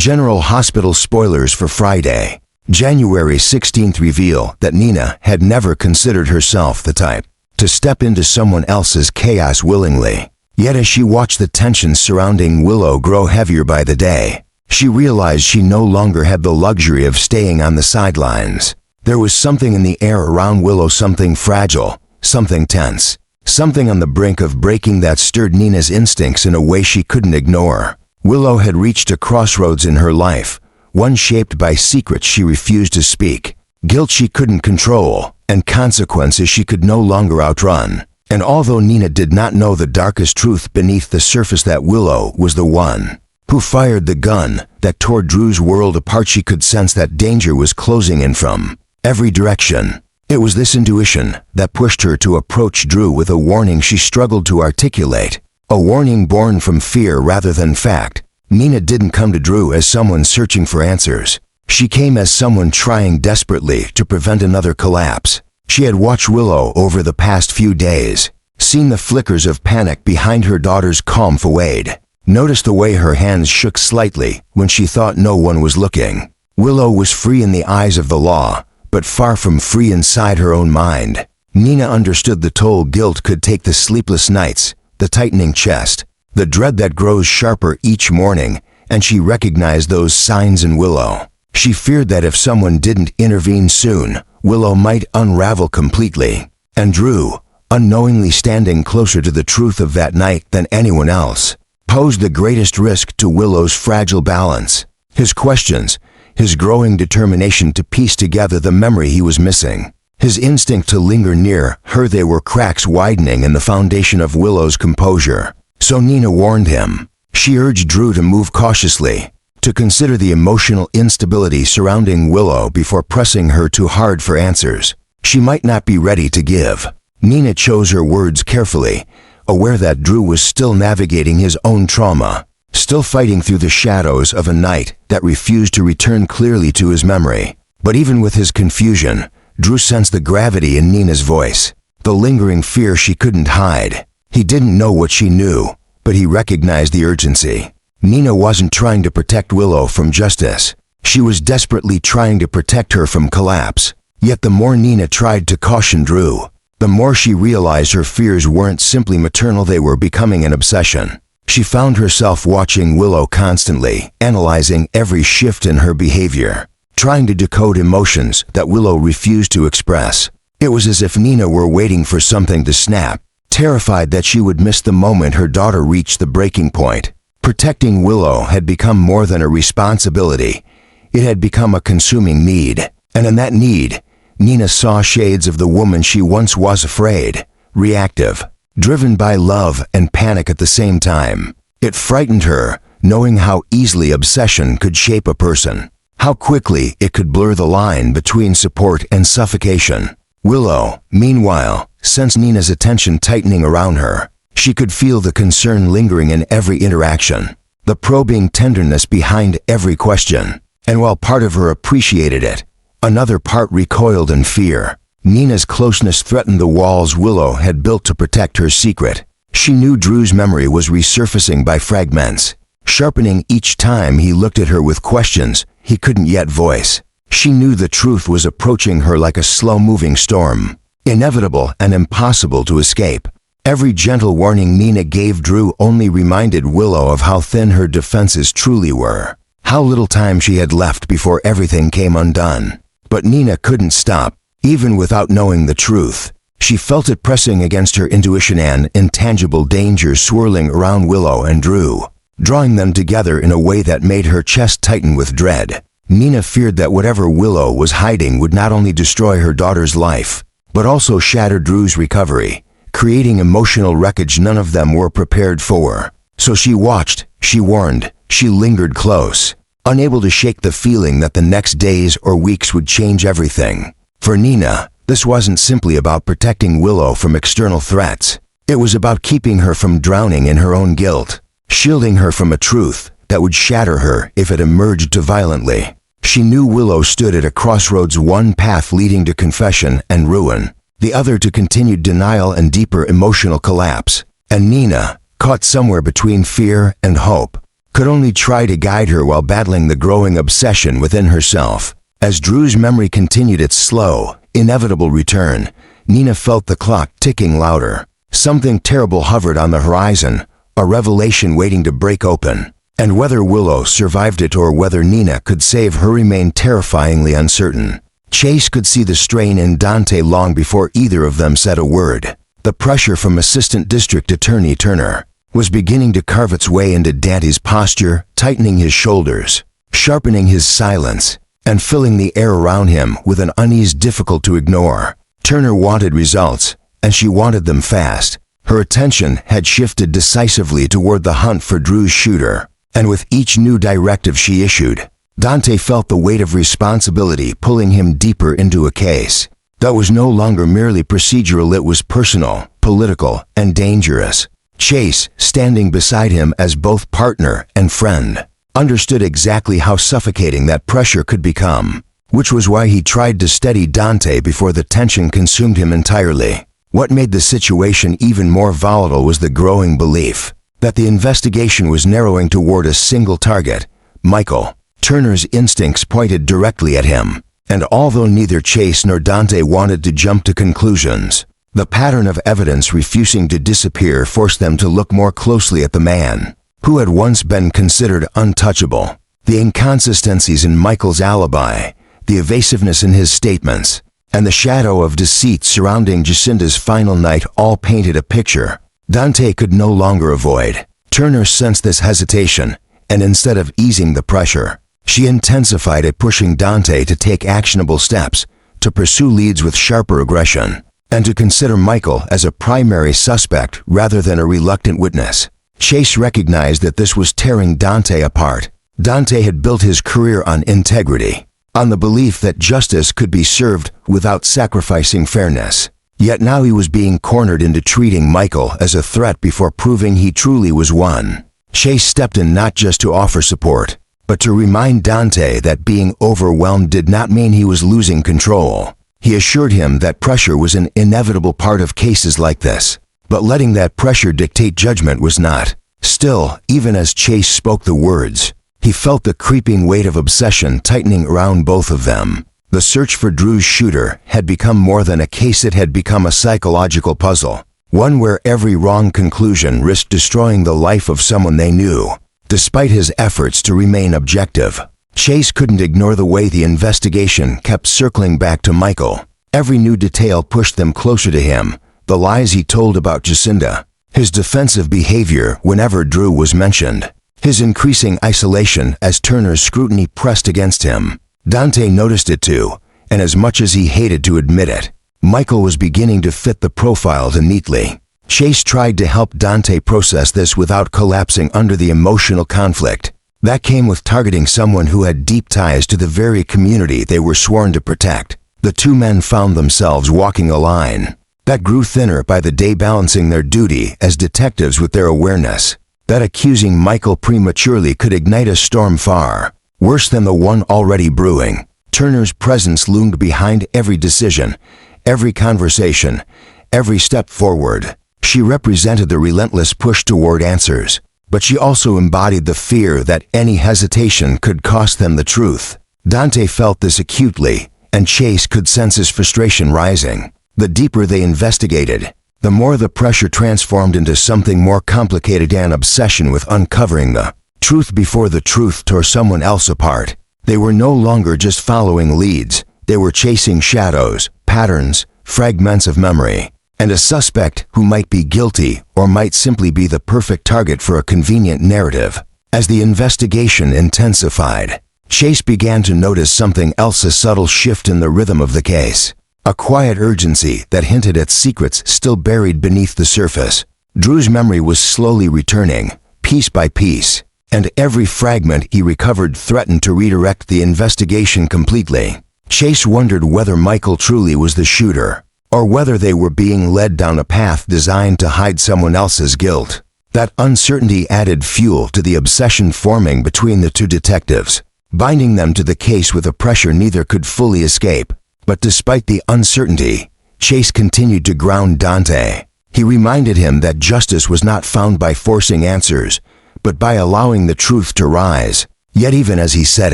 General Hospital spoilers for Friday, January 16th reveal that Nina had never considered herself the type to step into someone else's chaos willingly. Yet as she watched the tensions surrounding Willow grow heavier by the day, she realized she no longer had the luxury of staying on the sidelines. There was something in the air around Willow, something fragile, something tense, something on the brink of breaking that stirred Nina's instincts in a way she couldn't ignore. Willow had reached a crossroads in her life, one shaped by secrets she refused to speak, guilt she couldn't control, and consequences she could no longer outrun. And although Nina did not know the darkest truth beneath the surface, that Willow was the one who fired the gun that tore Drew's world apart, she could sense that danger was closing in from every direction. It was this intuition that pushed her to approach Drew with a warning she struggled to articulate, a warning born from fear rather than fact. Nina didn't come to Drew as someone searching for answers. She came as someone trying desperately to prevent another collapse. She had watched Willow over the past few days, seen the flickers of panic behind her daughter's calm facade, noticed the way her hands shook slightly when she thought no one was looking. Willow was free in the eyes of the law, but far from free inside her own mind. Nina understood the toll guilt could take, the sleepless nights, the tightening chest, the dread that grows sharper each morning, and she recognized those signs in Willow. She feared that if someone didn't intervene soon, Willow might unravel completely. And Drew, unknowingly standing closer to the truth of that night than anyone else, posed the greatest risk to Willow's fragile balance. His questions, his growing determination to piece together the memory he was missing, his instinct to linger near her, they were cracks widening in the foundation of Willow's composure. So Nina warned him. She urged Drew to move cautiously, to consider the emotional instability surrounding Willow before pressing her too hard for answers she might not be ready to give. Nina chose her words carefully, aware that Drew was still navigating his own trauma, still fighting through the shadows of a night that refused to return clearly to his memory. But even with his confusion, Drew sensed the gravity in Nina's voice, the lingering fear she couldn't hide. He didn't know what she knew, but he recognized the urgency. Nina wasn't trying to protect Willow from justice. She was desperately trying to protect her from collapse. Yet the more Nina tried to caution Drew, the more she realized her fears weren't simply maternal, they were becoming an obsession. She found herself watching Willow constantly, analyzing every shift in her behavior, trying to decode emotions that Willow refused to express. It was as if Nina were waiting for something to snap, terrified that she would miss the moment her daughter reached the breaking point. Protecting Willow had become more than a responsibility. It had become a consuming need. And in that need, Nina saw shades of the woman she once was, afraid, reactive, driven by love and panic at the same time. It frightened her, knowing how easily obsession could shape a person, how quickly it could blur the line between support and suffocation. Willow, meanwhile, sensed Nina's attention tightening around her. She could feel the concern lingering in every interaction, the probing tenderness behind every question. And while part of her appreciated it, another part recoiled in fear. Nina's closeness threatened the walls Willow had built to protect her secret. She knew Drew's memory was resurfacing by fragments, sharpening each time he looked at her with questions he couldn't yet voice. She knew the truth was approaching her like a slow-moving storm, inevitable and impossible to escape. Every gentle warning Nina gave Drew only reminded Willow of how thin her defenses truly were, how little time she had left before everything came undone. But Nina couldn't stop, even without knowing the truth. She felt it pressing against her intuition, an intangible danger swirling around Willow and Drew, drawing them together in a way that made her chest tighten with dread. Nina feared that whatever Willow was hiding would not only destroy her daughter's life, but also shatter Drew's recovery, creating emotional wreckage none of them were prepared for. So she watched, she warned, she lingered close, unable to shake the feeling that the next days or weeks would change everything. For Nina, this wasn't simply about protecting Willow from external threats. It was about keeping her from drowning in her own guilt, shielding her from a truth that would shatter her if it emerged too violently. She knew Willow stood at a crossroads, one path leading to confession and ruin, the other to continued denial and deeper emotional collapse. And Nina, caught somewhere between fear and hope, could only try to guide her while battling the growing obsession within herself. As Drew's memory continued its slow, inevitable return, Nina felt the clock ticking louder. Something terrible hovered on the horizon, a revelation waiting to break open. And whether Willow survived it or whether Nina could save her remained terrifyingly uncertain. Chase could see the strain in Dante long before either of them said a word. The pressure from Assistant District Attorney Turner was beginning to carve its way into Dante's posture, tightening his shoulders, sharpening his silence, and filling the air around him with an unease difficult to ignore. Turner wanted results, and she wanted them fast. Her attention had shifted decisively toward the hunt for Drew's shooter, and with each new directive she issued, Dante felt the weight of responsibility pulling him deeper into a case that was no longer merely procedural, it was personal, political, and dangerous. Chase, standing beside him as both partner and friend, understood exactly how suffocating that pressure could become, which was why he tried to steady Dante before the tension consumed him entirely. What made the situation even more volatile was the growing belief that the investigation was narrowing toward a single target, Michael. Turner's instincts pointed directly at him, and although neither Chase nor Dante wanted to jump to conclusions, the pattern of evidence refusing to disappear forced them to look more closely at the man who had once been considered untouchable. The inconsistencies in Michael's alibi, the evasiveness in his statements, and the shadow of deceit surrounding Jacinda's final night all painted a picture Dante could no longer avoid. Turner sensed this hesitation, and instead of easing the pressure, she intensified it, pushing Dante to take actionable steps, to pursue leads with sharper aggression, and to consider Michael as a primary suspect rather than a reluctant witness. Chase recognized that this was tearing Dante apart. Dante had built his career on integrity, on the belief that justice could be served without sacrificing fairness. Yet now he was being cornered into treating Michael as a threat before proving he truly was one. Chase stepped in not just to offer support, but to remind Dante that being overwhelmed did not mean he was losing control. He assured him that pressure was an inevitable part of cases like this, but letting that pressure dictate judgment was not. Still, even as Chase spoke the words, he felt the creeping weight of obsession tightening around both of them. The search for Drew's shooter had become more than a case, it had become a psychological puzzle, one where every wrong conclusion risked destroying the life of someone they knew. Despite his efforts to remain objective, Chase couldn't ignore the way the investigation kept circling back to Michael. Every new detail pushed them closer to him, the lies he told about Jacinda, his defensive behavior whenever Drew was mentioned, his increasing isolation as Turner's scrutiny pressed against him. Dante noticed it too, and as much as he hated to admit it, Michael was beginning to fit the profile too neatly. Chase tried to help Dante process this without collapsing under the emotional conflict that came with targeting someone who had deep ties to the very community they were sworn to protect. The two men found themselves walking a line that grew thinner by the day, balancing their duty as detectives with their awareness that accusing Michael prematurely could ignite a storm far worse than the one already brewing. Turner's presence loomed behind every decision, every conversation, every step forward. She represented the relentless push toward answers, but she also embodied the fear that any hesitation could cost them the truth. Dante felt this acutely, and Chase could sense his frustration rising. The deeper they investigated, the more the pressure transformed into something more complicated, an obsession with uncovering the truth before the truth tore someone else apart. They were no longer just following leads, they were chasing shadows, patterns, fragments of memory, and a suspect who might be guilty or might simply be the perfect target for a convenient narrative. As the investigation intensified, Chase began to notice something else, a subtle shift in the rhythm of the case, a quiet urgency that hinted at secrets still buried beneath the surface. Drew's memory was slowly returning, piece by piece, and every fragment he recovered threatened to redirect the investigation completely. Chase wondered whether Michael truly was the shooter, or whether they were being led down a path designed to hide someone else's guilt. That uncertainty added fuel to the obsession forming between the two detectives, binding them to the case with a pressure neither could fully escape. But despite the uncertainty, Chase continued to ground Dante. He reminded him that justice was not found by forcing answers, but by allowing the truth to rise. Yet even as he said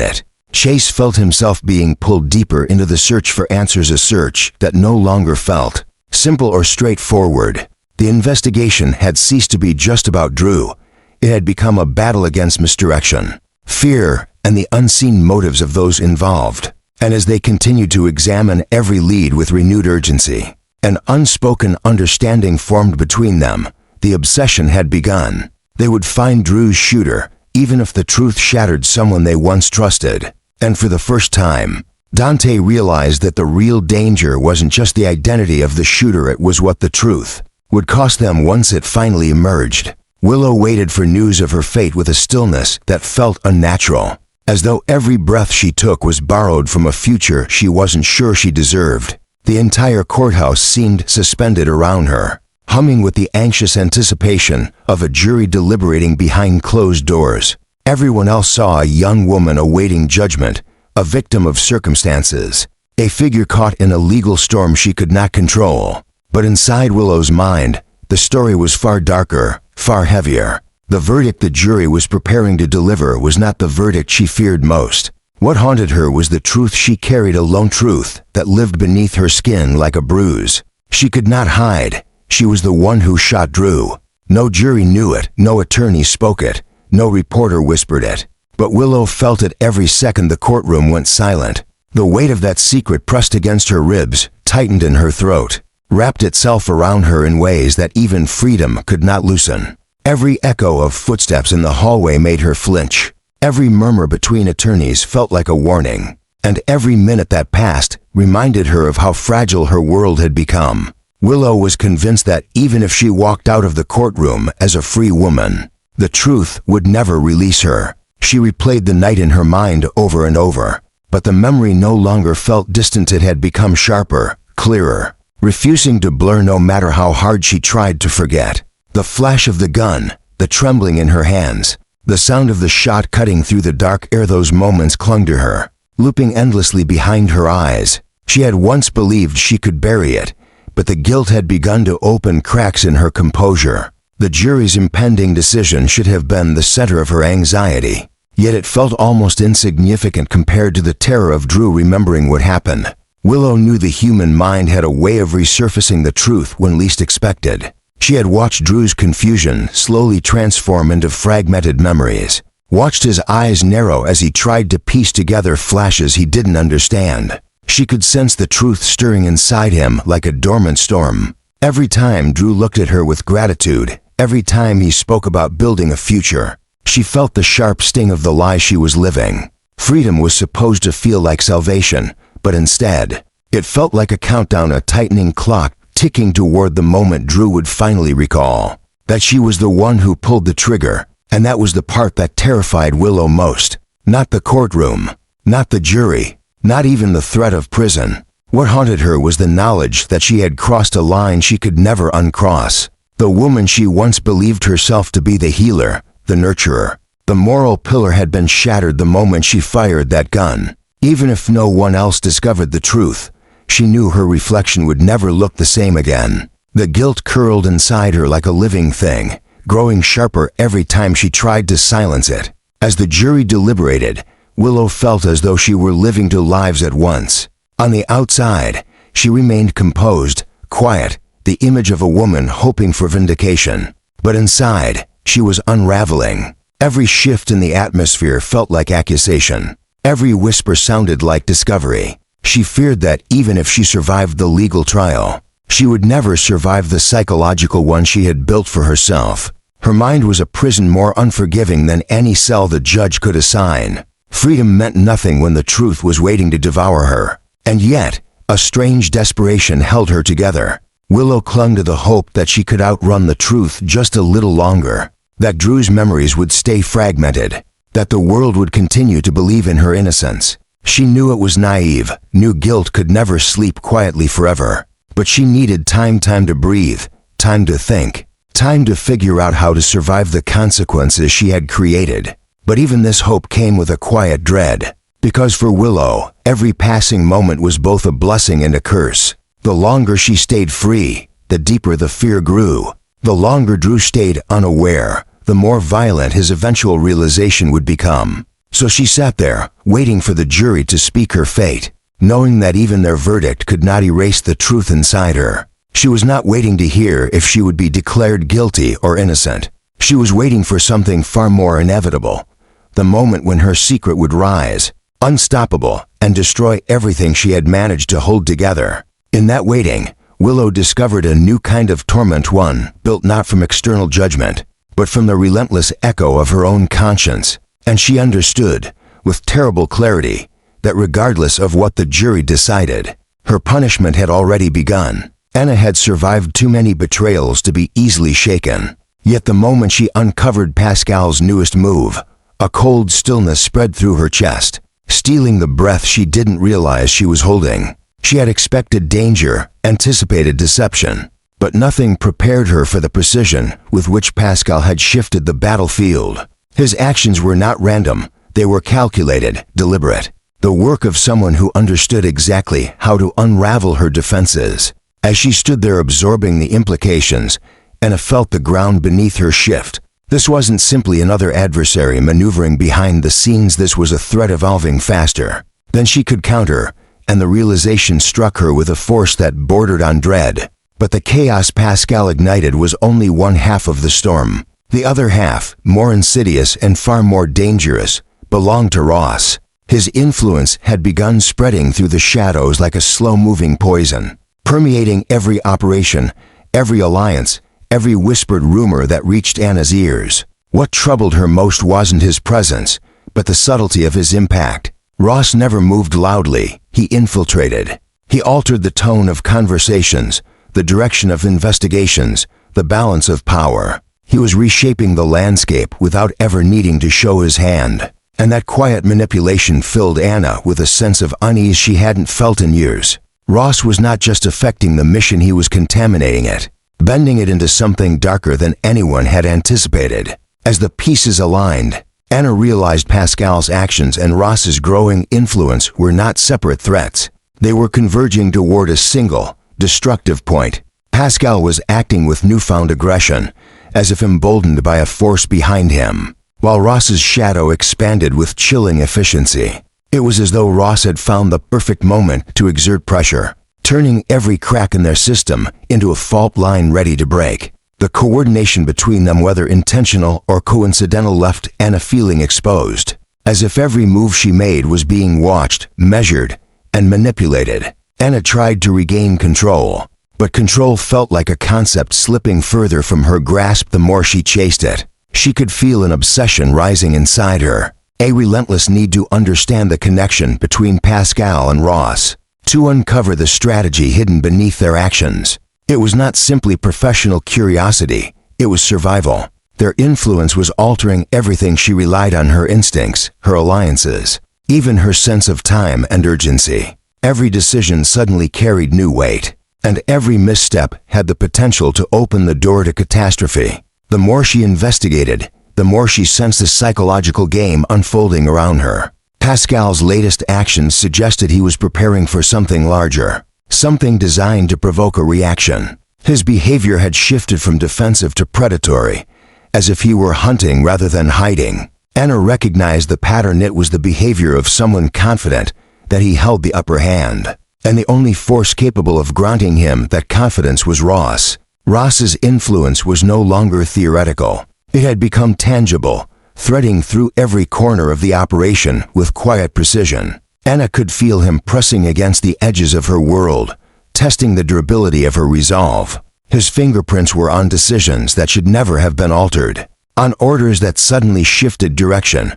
it, Chase felt himself being pulled deeper into the search for answers, a search that no longer felt simple or straightforward. The investigation had ceased to be just about Drew. It had become a battle against misdirection, fear, and the unseen motives of those involved. And as they continued to examine every lead with renewed urgency, an unspoken understanding formed between them. The obsession had begun. They would find Drew's shooter, even if the truth shattered someone they once trusted. And for the first time, Dante realized that the real danger wasn't just the identity of the shooter, it was what the truth would cost them once it finally emerged. Willow waited for news of her fate with a stillness that felt unnatural, as though every breath she took was borrowed from a future she wasn't sure she deserved. The entire courthouse seemed suspended around her, humming with the anxious anticipation of a jury deliberating behind closed doors. Everyone else saw a young woman awaiting judgment, a victim of circumstances, a figure caught in a legal storm she could not control. But inside Willow's mind, the story was far darker, far heavier. The verdict the jury was preparing to deliver was not the verdict she feared most. What haunted her was the truth she carried, a lone truth that lived beneath her skin like a bruise she could not hide. She was the one who shot Drew. No jury knew it, no attorney spoke it, no reporter whispered it. But Willow felt it every second the courtroom went silent. The weight of that secret pressed against her ribs, tightened in her throat, wrapped itself around her in ways that even freedom could not loosen. Every echo of footsteps in the hallway made her flinch. Every murmur between attorneys felt like a warning. And every minute that passed reminded her of how fragile her world had become. Willow was convinced that even if she walked out of the courtroom as a free woman, the truth would never release her. She replayed the night in her mind over and over, but the memory no longer felt distant. It had become sharper, clearer, refusing to blur no matter how hard she tried to forget. The flash of the gun, the trembling in her hands, the sound of the shot cutting through the dark air, those moments clung to her, looping endlessly behind her eyes. She had once believed she could bury it, but the guilt had begun to open cracks in her composure. The jury's impending decision should have been the center of her anxiety, yet it felt almost insignificant compared to the terror of Drew remembering what happened. Willow knew the human mind had a way of resurfacing the truth when least expected. She had watched Drew's confusion slowly transform into fragmented memories, watched his eyes narrow as he tried to piece together flashes he didn't understand. She could sense the truth stirring inside him like a dormant storm. Every time Drew looked at her with gratitude, every time he spoke about building a future, she felt the sharp sting of the lie she was living. Freedom was supposed to feel like salvation, but instead, it felt like a countdown, a tightening clock ticking toward the moment Drew would finally recall that she was the one who pulled the trigger. And that was the part that terrified Willow most. Not the courtroom, not the jury, not even the threat of prison. What haunted her was the knowledge that she had crossed a line she could never uncross. The woman she once believed herself to be, the healer, the nurturer, the moral pillar, had been shattered the moment she fired that gun. Even if no one else discovered the truth, she knew her reflection would never look the same again. The guilt curled inside her like a living thing, growing sharper every time she tried to silence it. As the jury deliberated, Willow felt as though she were living two lives at once. On the outside, she remained composed, quiet, the image of a woman hoping for vindication. But inside, she was unraveling. Every shift in the atmosphere felt like accusation. Every whisper sounded like discovery. She feared that even if she survived the legal trial, she would never survive the psychological one she had built for herself. Her mind was a prison more unforgiving than any cell the judge could assign. Freedom meant nothing when the truth was waiting to devour her. And yet, a strange desperation held her together. Willow clung to the hope that she could outrun the truth just a little longer, that Drew's memories would stay fragmented, that the world would continue to believe in her innocence. She knew it was naive, knew guilt could never sleep quietly forever. But she needed time to breathe, time to think, time to figure out how to survive the consequences she had created. But even this hope came with a quiet dread, because for Willow, every passing moment was both a blessing and a curse. The longer she stayed free, the deeper the fear grew. The longer Drew stayed unaware, the more violent his eventual realization would become. So she sat there, waiting for the jury to speak her fate, knowing that even their verdict could not erase the truth inside her. She was not waiting to hear if she would be declared guilty or innocent. She was waiting for something far more inevitable, the moment when her secret would rise, unstoppable, and destroy everything she had managed to hold together. In that waiting, Willow discovered a new kind of torment, one built not from external judgment, but from the relentless echo of her own conscience. And she understood, with terrible clarity, that regardless of what the jury decided, her punishment had already begun. Anna had survived too many betrayals to be easily shaken. Yet the moment she uncovered Pascal's newest move, a cold stillness spread through her chest, stealing the breath she didn't realize she was holding. She had expected danger, anticipated deception, but nothing prepared her for the precision with which Pascal had shifted the battlefield. His actions were not random, they were calculated, deliberate, the work of someone who understood exactly how to unravel her defenses. As she stood there absorbing the implications, Anna felt the ground beneath her shift. This wasn't simply another adversary maneuvering behind the scenes, this was a threat evolving faster than she could counter, and the realization struck her with a force that bordered on dread. But the chaos Pascal ignited was only one half of the storm. The other half, more insidious and far more dangerous, belonged to Ross. His influence had begun spreading through the shadows like a slow-moving poison, permeating every operation, every alliance, every whispered rumor that reached Anna's ears. What troubled her most wasn't his presence, but the subtlety of his impact. Ross never moved loudly, he infiltrated. He altered the tone of conversations, the direction of investigations, the balance of power. He was reshaping the landscape without ever needing to show his hand. And that quiet manipulation filled Anna with a sense of unease she hadn't felt in years. Ross was not just affecting the mission, he was contaminating it, bending it into something darker than anyone had anticipated. As the pieces aligned, Anna realized Pascal's actions and Ross's growing influence were not separate threats. They were converging toward a single, destructive point. Pascal was acting with newfound aggression, as if emboldened by a force behind him, while Ross's shadow expanded with chilling efficiency. It was as though Ross had found the perfect moment to exert pressure, turning every crack in their system into a fault line ready to break. The coordination between them, whether intentional or coincidental, left Anna feeling exposed, as if every move she made was being watched, measured, and manipulated. Anna tried to regain control, but control felt like a concept slipping further from her grasp the more she chased it. She could feel an obsession rising inside her, a relentless need to understand the connection between Pascal and Ross, to uncover the strategy hidden beneath their actions. It was not simply professional curiosity, it was survival. Their influence was altering everything she relied on: her instincts, her alliances, even her sense of time and urgency. Every decision suddenly carried new weight, and every misstep had the potential to open the door to catastrophe. The more she investigated, the more she sensed the psychological game unfolding around her. Pascal's latest actions suggested he was preparing for something larger, something designed to provoke a reaction. His behavior had shifted from defensive to predatory, as if he were hunting rather than hiding. Anna recognized the pattern. It was the behavior of someone confident that he held the upper hand, and the only force capable of granting him that confidence was Ross. Ross's influence was no longer theoretical. It had become tangible, threading through every corner of the operation with quiet precision. Anna could feel him pressing against the edges of her world, testing the durability of her resolve. His fingerprints were on decisions that should never have been altered, on orders that suddenly shifted direction,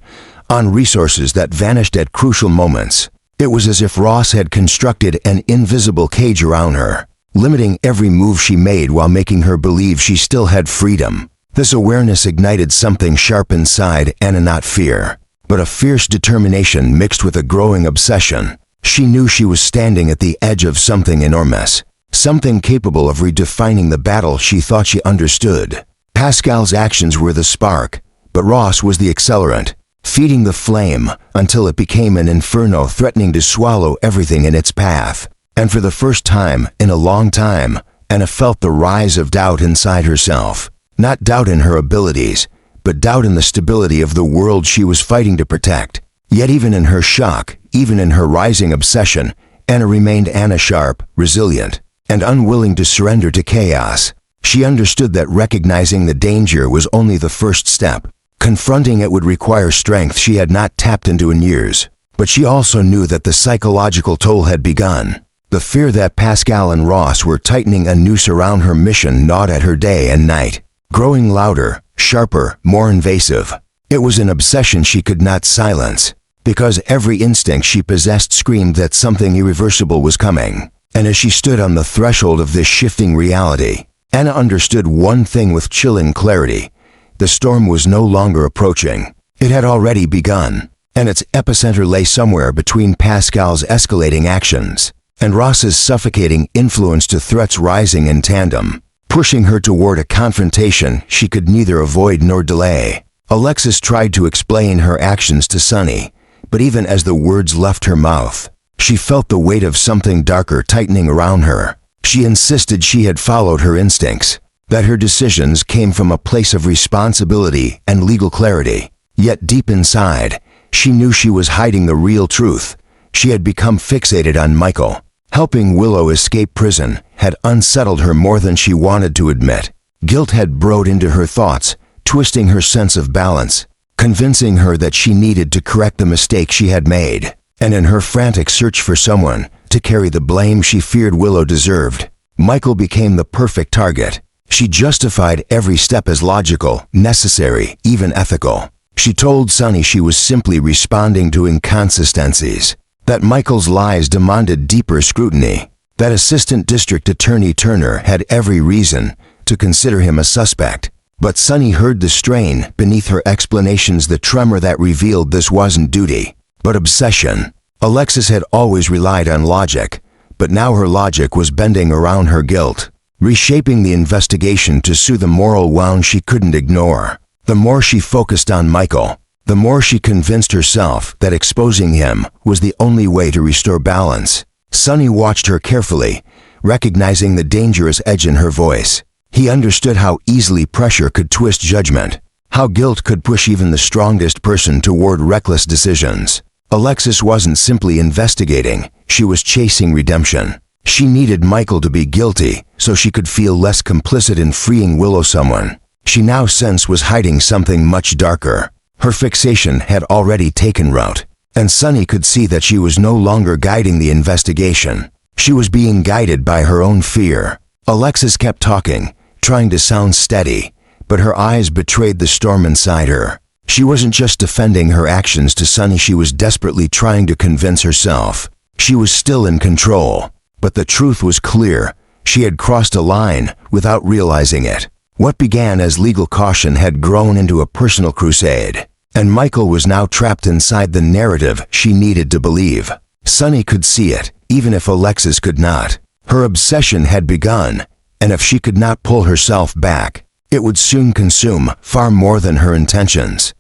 on resources that vanished at crucial moments. It was as if Ross had constructed an invisible cage around her, limiting every move she made while making her believe she still had freedom. This awareness ignited something sharp inside Anna, not fear, but a fierce determination mixed with a growing obsession. She knew she was standing at the edge of something enormous, something capable of redefining the battle she thought she understood. Pascal's actions were the spark, but Ross was the accelerant, feeding the flame until it became an inferno threatening to swallow everything in its path. And for the first time in a long time, Anna felt the rise of doubt inside herself. Not doubt in her abilities, but doubt in the stability of the world she was fighting to protect. Yet even in her shock, even in her rising obsession, Anna remained sharp, resilient, and unwilling to surrender to chaos. She understood that recognizing the danger was only the first step. Confronting it would require strength she had not tapped into in years. But she also knew that the psychological toll had begun. The fear that Pascal and Ross were tightening a noose around her mission gnawed at her day and night, growing louder, sharper, more invasive. It was an obsession she could not silence, because every instinct she possessed screamed that something irreversible was coming. And as she stood on the threshold of this shifting reality, Anna understood one thing with chilling clarity. The storm was no longer approaching. It had already begun, and its epicenter lay somewhere between Pascal's escalating actions and Ross's suffocating influence to threats rising in tandem, pushing her toward a confrontation she could neither avoid nor delay. Alexis tried to explain her actions to Sunny, but even as the words left her mouth, she felt the weight of something darker tightening around her. She insisted she had followed her instincts, that her decisions came from a place of responsibility and legal clarity. Yet deep inside, she knew she was hiding the real truth. She had become fixated on Michael. Helping Willow escape prison had unsettled her more than she wanted to admit. Guilt had burrowed into her thoughts, twisting her sense of balance, convincing her that she needed to correct the mistake she had made. And in her frantic search for someone to carry the blame she feared Willow deserved, Michael became the perfect target. She justified every step as logical, necessary, even ethical. She told Sunny she was simply responding to inconsistencies, that Michael's lies demanded deeper scrutiny, that Assistant District Attorney Turner had every reason to consider him a suspect. But Sunny heard the strain beneath her explanations, the tremor that revealed this wasn't duty, but obsession. Alexis had always relied on logic, but now her logic was bending around her guilt, reshaping the investigation to soothe a moral wound she couldn't ignore. The more she focused on Michael, the more she convinced herself that exposing him was the only way to restore balance. Sunny watched her carefully, recognizing the dangerous edge in her voice. He understood how easily pressure could twist judgment, how guilt could push even the strongest person toward reckless decisions. Alexis wasn't simply investigating, she was chasing redemption. She needed Michael to be guilty so she could feel less complicit in freeing Willow. Someone she now sensed was hiding something much darker. Her fixation had already taken root, and Sunny could see that she was no longer guiding the investigation. She was being guided by her own fear. Alexis kept talking, trying to sound steady, but her eyes betrayed the storm inside her. She wasn't just defending her actions to Sunny, she was desperately trying to convince herself she was still in control. But the truth was clear. She had crossed a line without realizing it. What began as legal caution had grown into a personal crusade, and Michael was now trapped inside the narrative she needed to believe. Sunny could see it, even if Alexis could not. Her obsession had begun, and if she could not pull herself back, it would soon consume far more than her intentions.